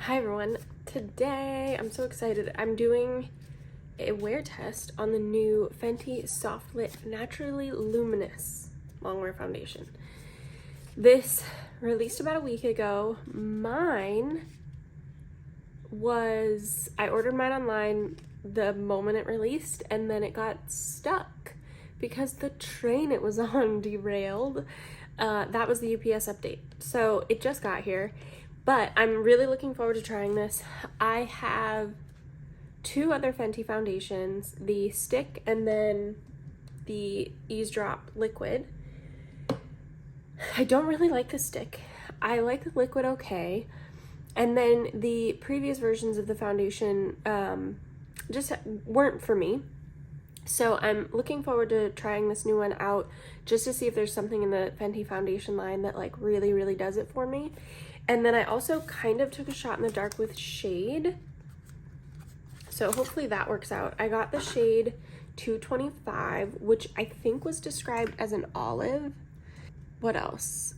Hi everyone, today I'm so excited. I'm doing a wear test on the new Fenty Soft'lit Naturally Luminous Longwear Foundation. This released about a week ago. I ordered mine online the moment it released, and then it got stuck because the train it was on derailed. That was the UPS update. So it just got here. But I'm really looking forward to trying this. I have two other Fenty foundations, the stick and then the Eavesdrop liquid. I don't really like the stick. I like the liquid okay. And then the previous versions of the foundation just weren't for me. So I'm looking forward to trying this new one out just to see if there's something in the Fenty foundation line that like really does it for me. And then I also kind of took a shot in the dark with shade. So hopefully that works out. I got the shade 225, which I think was described as an olive. What else?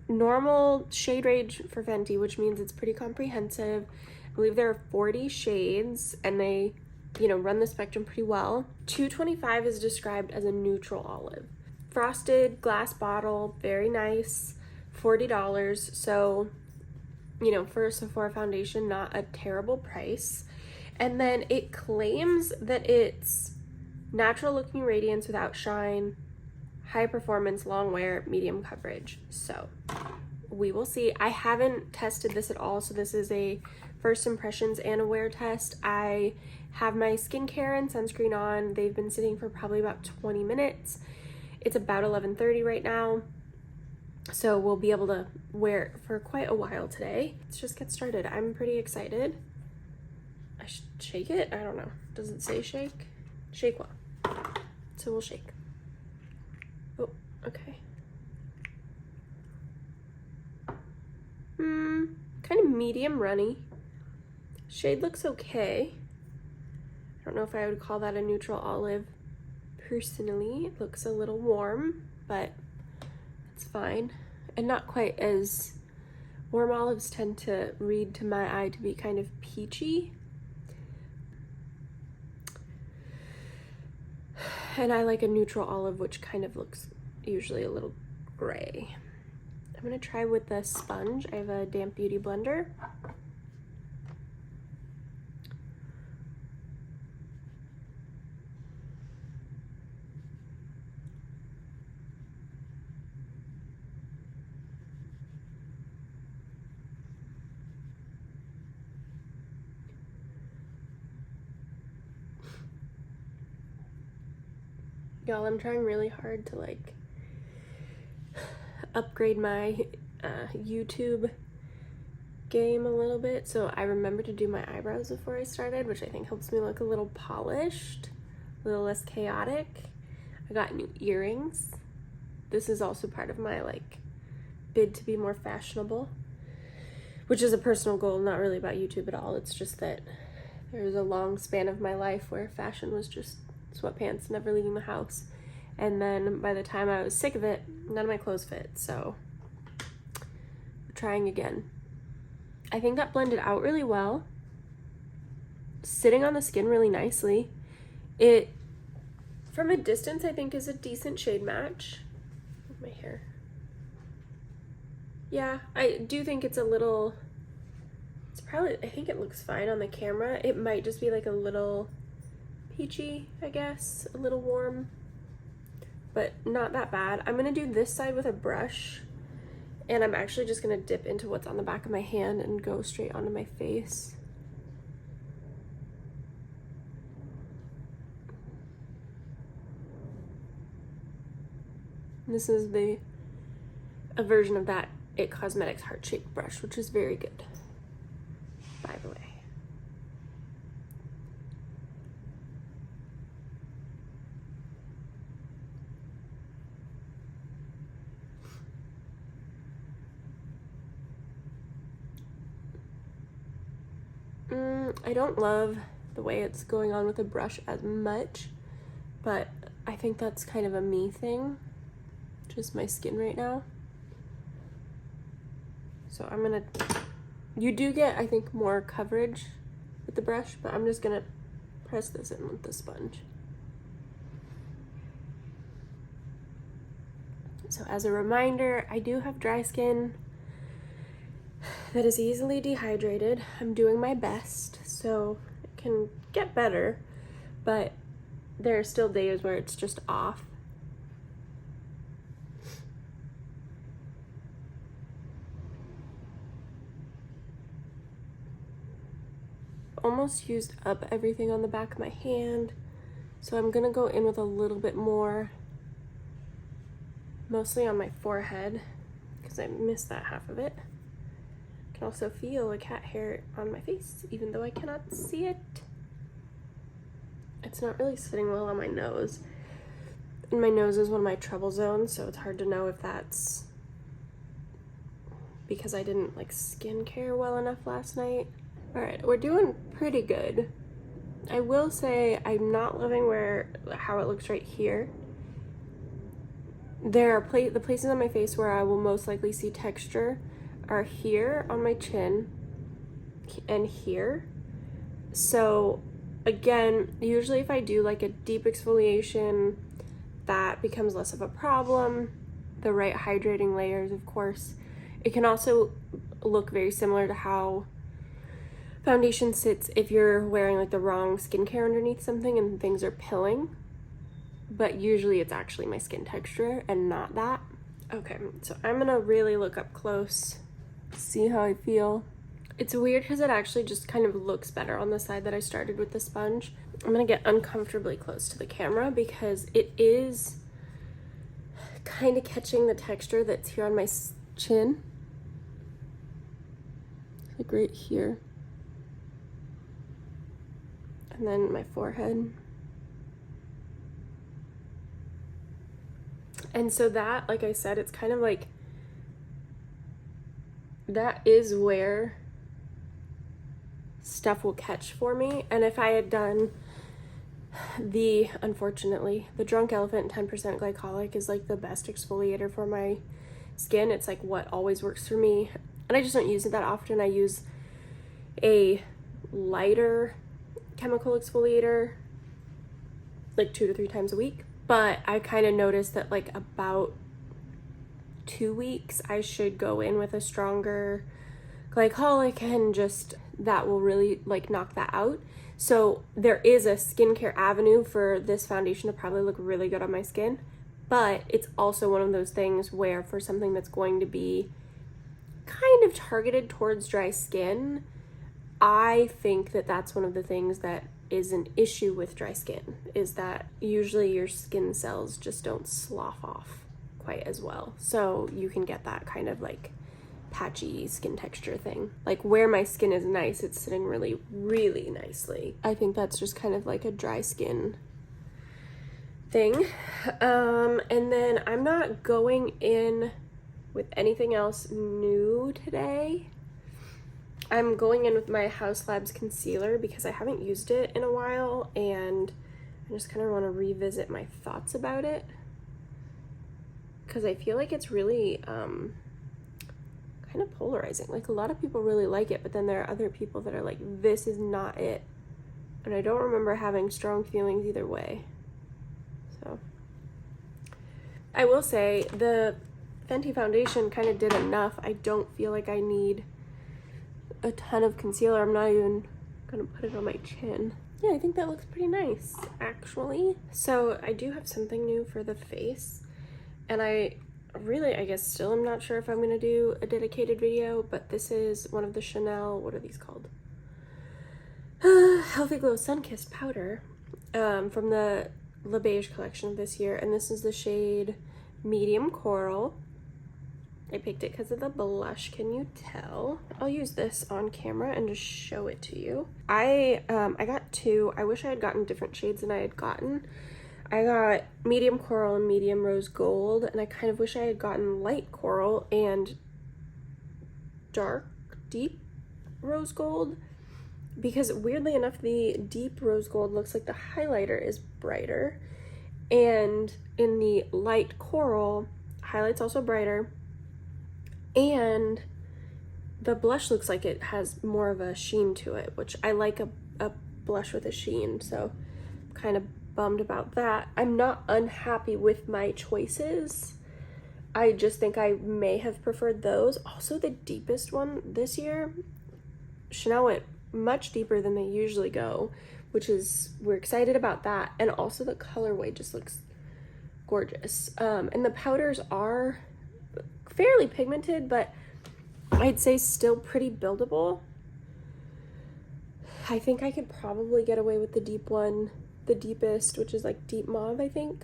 Normal shade range for Fenty, which means it's pretty comprehensive. I believe there are 40 shades and they, run the spectrum pretty well. 225 is described as a neutral olive. Frosted glass bottle, very nice. $40, so for a Sephora foundation, not a terrible price. And then it claims that it's natural looking radiance without shine, high performance, long wear, medium coverage. So we will see. I haven't tested this at all, so this is a first impressions and a wear test. I have my skincare and sunscreen on. They've been sitting for probably about 20 minutes. It's about 11:30 right now. So we'll be able to wear it for quite a while today. Let's just get started. I'm pretty excited. I should shake it? I don't know. Does it say shake? Shake well. So we'll shake. Oh, okay. Kind of medium runny. Shade looks okay. I don't know if I would call that a neutral olive personally. It looks a little warm, but it's fine. And not quite as warm olives tend to read to my eye to be kind of peachy. And I like a neutral olive, which kind of looks usually a little gray. I'm gonna try with the sponge. I have a damp beauty blender. Y'all, I'm trying really hard to like upgrade my YouTube game a little bit, so I remember to do my eyebrows before I started, which I think helps me look a little polished, a little less chaotic. I got new earrings. This is also part of my like bid to be more fashionable, which is a personal goal, not really about YouTube at all. It's just that there was a long span of my life where fashion was just sweatpants, never leaving the house. And then by the time I was sick of it, none of my clothes fit, so I'm trying again. I think that blended out really well. Sitting on the skin really nicely. It, from a distance, I think is a decent shade match. My hair. Yeah, I do think it's a little, I think it looks fine on the camera. It might just be like a little peachy, I guess, a little warm, but not that bad. I'm gonna do this side with a brush, and I'm actually just gonna dip into what's on the back of my hand and go straight onto my face. And this is a version of that Adept Cosmetics heart-shaped brush, which is very good, by the way. I don't love the way it's going on with the brush as much, but I think that's kind of a me thing, just my skin right now. So I'm gonna You do get, I think, more coverage with the brush, but I'm just gonna press this in with the sponge. So as a reminder, I do have dry skin that is easily dehydrated. I'm doing my best, so it can get better, but there are still days where it's just off. Almost used up everything on the back of my hand, so I'm gonna go in with a little bit more, mostly on my forehead, because I missed that half of it. I can also feel a cat hair on my face, even though I cannot see it. It's not really sitting well on my nose. And my nose is one of my trouble zones, so it's hard to know if that's because I didn't like skincare well enough last night. All right, we're doing pretty good. I will say I'm not loving how it looks right here. There are the places on my face where I will most likely see texture are here on my chin and here. So again, usually if I do like a deep exfoliation, that becomes less of a problem. The right hydrating layers, of course. It can also look very similar to how foundation sits if you're wearing like the wrong skincare underneath something and things are pilling. But usually it's actually my skin texture and not that. Okay, so I'm gonna really look up close, see how I feel. It's weird because it actually just kind of looks better on the side that I started with the sponge. I'm gonna get uncomfortably close to the camera because it is kind of catching the texture that's here on my chin. Like right here. And then my forehead. And so that, like I said, it's kind of like, that is where stuff will catch for me. And if I had done unfortunately, the Drunk Elephant 10% glycolic is like the best exfoliator for my skin. It's like what always works for me. And I just don't use it that often. I use a lighter chemical exfoliator like 2 to 3 times a week. But I kind of noticed that like about 2 weeks, I should go in with a stronger glycolic, and just that will really like knock that out. So there is a skincare avenue for this foundation to probably look really good on my skin, but it's also one of those things where for something that's going to be kind of targeted towards dry skin, I think that that's one of the things that is an issue with dry skin, is that usually your skin cells just don't slough off quite as well. So you can get that kind of like patchy skin texture thing. Like where my skin is nice, it's sitting really, really nicely. I think that's just kind of like a dry skin thing. And then I'm not going in with anything else new today. I'm going in with my Haus Labs concealer because I haven't used it in a while, and I just kind of want to revisit my thoughts about it because I feel like it's really kind of polarizing. Like a lot of people really like it, but then there are other people that are like, this is not it. And I don't remember having strong feelings either way. So I will say the Fenty foundation kind of did enough. I don't feel like I need a ton of concealer. I'm not even gonna put it on my chin. Yeah, I think that looks pretty nice actually. So I do have something new for the face, and I guess still I'm not sure if I'm gonna do a dedicated video, but this is one of the Chanel, what are these called? Healthy Glow Sunkissed powder from the Beiges collection of this year, and this is the shade Medium Coral. I picked it because of the blush, can you tell? I'll use this on camera and just show it to you. I got 2. I wish I had gotten different shades than I had gotten. I got Medium Coral and Medium Rose Gold, and I kind of wish I had gotten Light Coral and Dark Deep Rose Gold, because weirdly enough, the Deep Rose Gold looks like the highlighter is brighter, and in the Light Coral, highlight's also brighter, and the blush looks like it has more of a sheen to it, which I like a blush with a sheen, so I'm kind of bummed about that. I'm not unhappy with my choices. I just think I may have preferred those. Also, the deepest one this year, Chanel went much deeper than they usually go, which is, we're excited about that. And also the colorway just looks gorgeous. And the powders are fairly pigmented, but I'd say still pretty buildable. I think I could probably get away with the deep one, the deepest, which is like deep mauve, I think,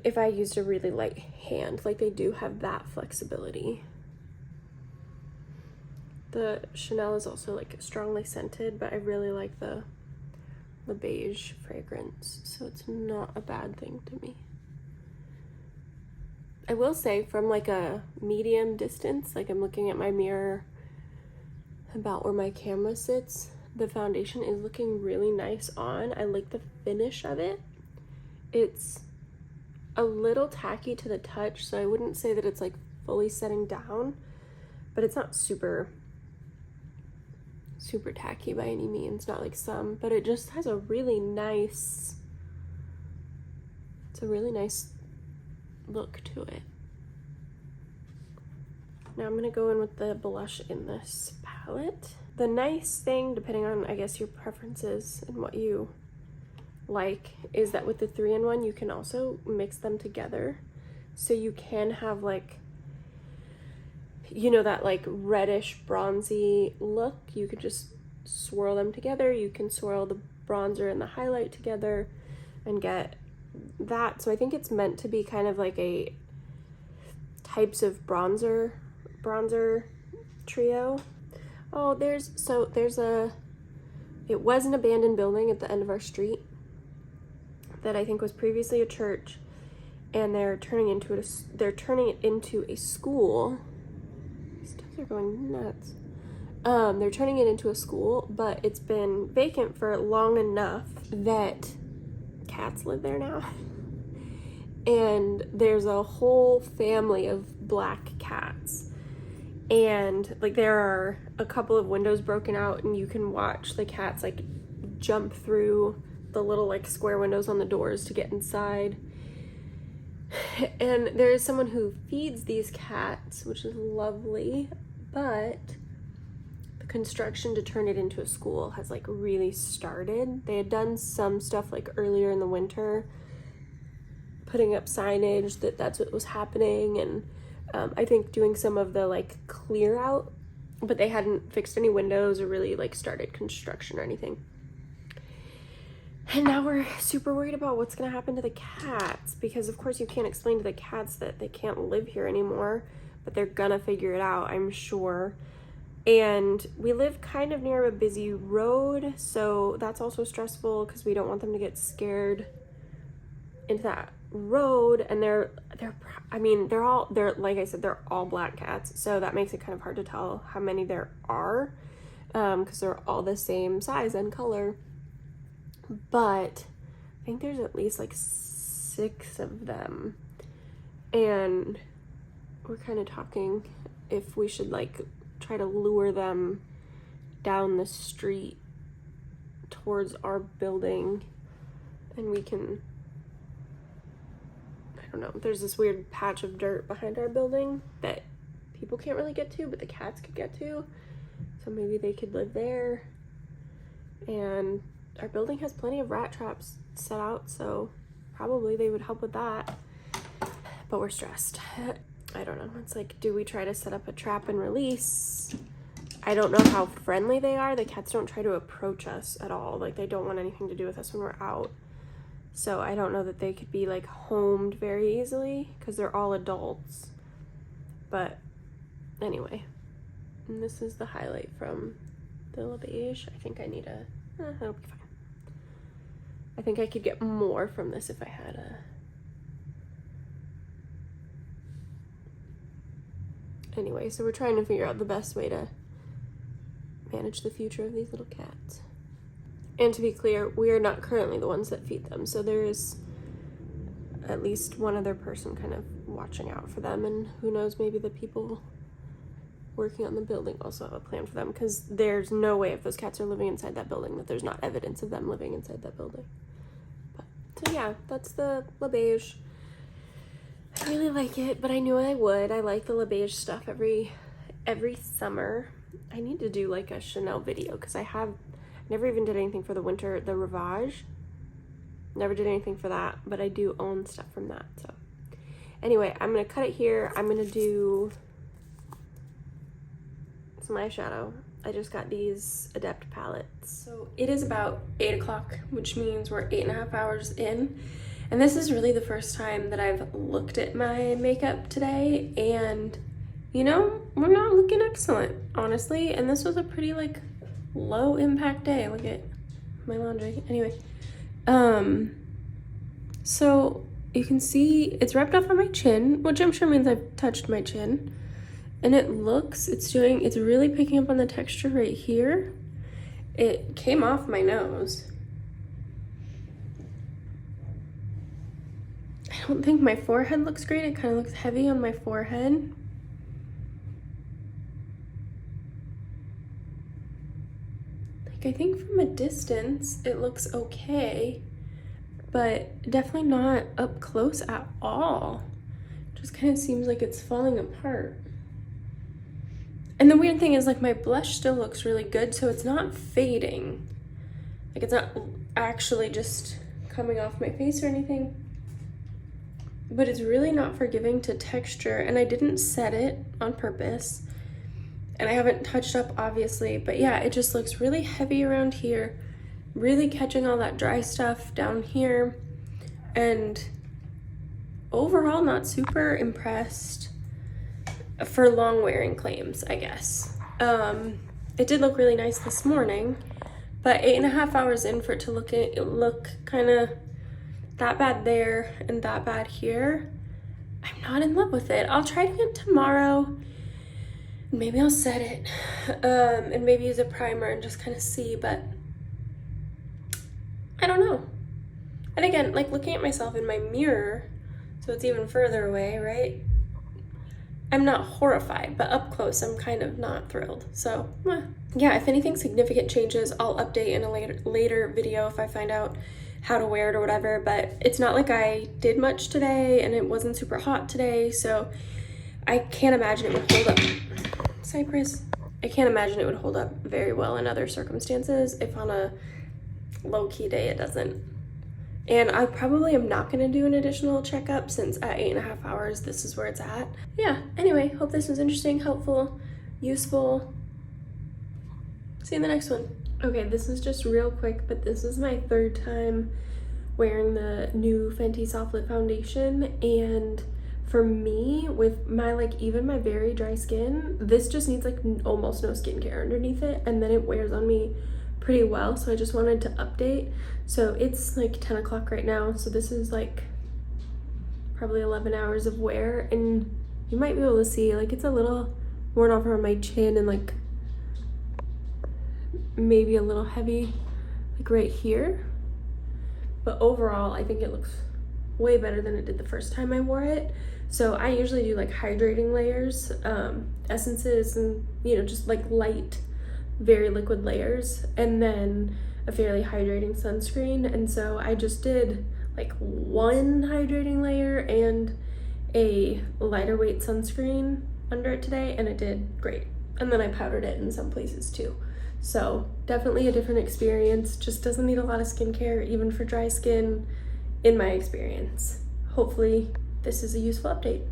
if I used a really light hand. Like, they do have that flexibility. The Chanel is also like strongly scented, but I really like the beige fragrance, so it's not a bad thing to me. I will say, from like a medium distance, like I'm looking at my mirror about where my camera sits, the foundation is looking really nice on. I like the finish of it. It's a little tacky to the touch, so I wouldn't say that it's like fully setting down, but it's not super tacky by any means, not like some, but it just has a really nice, it's a really nice look to it. Now I'm gonna go in with the blush in this palette. The nice thing, depending on, I guess, your preferences and what you like, is that with the 3-in-1 you can also mix them together, so you can have like, you know, that like reddish bronzy look. You could just swirl them together. You can swirl the bronzer and the highlight together and get that. So I think it's meant to be kind of like a types of bronzer trio. Oh, there's it was an abandoned building at the end of our street that I think was previously a church, and they're turning it into a school. These dogs are going nuts. They're turning it into a school, but it's been vacant for long enough that cats live there now. And there's a whole family of black cats. And like, there are a couple of windows broken out, and you can watch the cats like jump through the little like square windows on the doors to get inside. And there is someone who feeds these cats, which is lovely, but the construction to turn it into a school has like really started. They had done some stuff like earlier in the winter, putting up signage that that's what was happening, and I think doing some of the like clear out, but they hadn't fixed any windows or really like started construction or anything. And now we're super worried about what's gonna happen to the cats, because of course you can't explain to the cats that they can't live here anymore, but they're gonna figure it out, I'm sure. And we live kind of near a busy road, so that's also stressful because we don't want them to get scared into that road. And they're like I said, they're all black cats, so that makes it kind of hard to tell how many there are, because they're all the same size and color. But I think there's at least like 6 of them, and we're kind of talking if we should like try to lure them down the street towards our building, and we can, I don't know, there's this weird patch of dirt behind our building that people can't really get to, but the cats could get to, so maybe they could live there. And our building has plenty of rat traps set out, so probably they would help with that, but we're stressed. I don't know, it's like, do we try to set up a trap and release? I don't know how friendly they are. The cats don't try to approach us at all. Like, they don't want anything to do with us when we're out. So I don't know that they could be like homed very easily because they're all adults. But anyway, and this is the highlight from the Beige. I think I need that'll be fine. I think I could get more from this if I had a... Anyway, so we're trying to figure out the best way to manage the future of these little cats. And to be clear, we are not currently the ones that feed them, so there is at least one other person kind of watching out for them, and who knows, maybe the people working on the building also have a plan for them, because there's no way if those cats are living inside that building that there's not evidence of them living inside that building. But, so yeah, that's the Le Beige. I really like it, but I knew I would. I like the Le Beige stuff every summer. I need to do like a Chanel video, because I never even did anything for the winter, the Rivage. Never did anything for that, but I do own stuff from that. So anyway, I'm gonna cut it here. I'm gonna do some eyeshadow. I just got these Adept palettes. So it is about 8 o'clock, which means we're 8.5 hours in. And this is really the first time that I've looked at my makeup today, and you know, we're not looking excellent, honestly. And this was a pretty like low impact day. Look at my laundry. Anyway, so you can see it's rubbed off on my chin, which I'm sure means I've touched my chin. And it's really picking up on the texture right here. It came off my nose. I don't think my forehead looks great. It kind of looks heavy on my forehead. Like, I think from a distance it looks okay, but definitely not up close at all. Just kind of seems like it's falling apart. And the weird thing is, like, my blush still looks really good, so it's not fading. Like, it's not actually just coming off my face or anything. But it's really not forgiving to texture, and I didn't set it on purpose. And I haven't touched up, obviously, but yeah, it just looks really heavy around here, really catching all that dry stuff down here, and overall not super impressed for long wearing claims, I guess. It did look really nice this morning, but 8.5 hours in for it to look kind of that bad there and that bad here, I'm not in love with it. I'll try it again tomorrow. Maybe I'll set it, and maybe use a primer and just kind of see, but I don't know. And again, like, looking at myself in my mirror, so it's even further away, right? I'm not horrified, but up close, I'm kind of not thrilled. So, yeah, if anything significant changes, I'll update in a later video if I find out how to wear it or whatever. But it's not like I did much today, and it wasn't super hot today, so I can't imagine it would hold up. Cypress. I can't imagine it would hold up very well in other circumstances. If on a low-key day it doesn't. And I probably am not going to do an additional checkup, since at 8.5 hours, this is where it's at. Yeah, anyway, hope this was interesting, helpful, useful. See you in the next one. Okay, this is just real quick, but this is my 3rd time wearing the new Fenty Soft'lit foundation. And for me, with my, like, even my very dry skin, this just needs, like, almost no skincare underneath it. And then it wears on me pretty well, so I just wanted to update. So it's like 10 o'clock right now, so this is like probably 11 hours of wear, and you might be able to see, like, it's a little worn off on my chin, and like maybe a little heavy like right here, but overall I think it looks way better than it did the first time I wore it. So I usually do like hydrating layers, essences, and, you know, just like light, very liquid layers, and then a fairly hydrating sunscreen. And so I just did like one hydrating layer and a lighter weight sunscreen under it today, and it did great. And then I powdered it in some places too. So definitely a different experience. Just doesn't need a lot of skincare, even for dry skin, in my experience. Hopefully this is a useful update.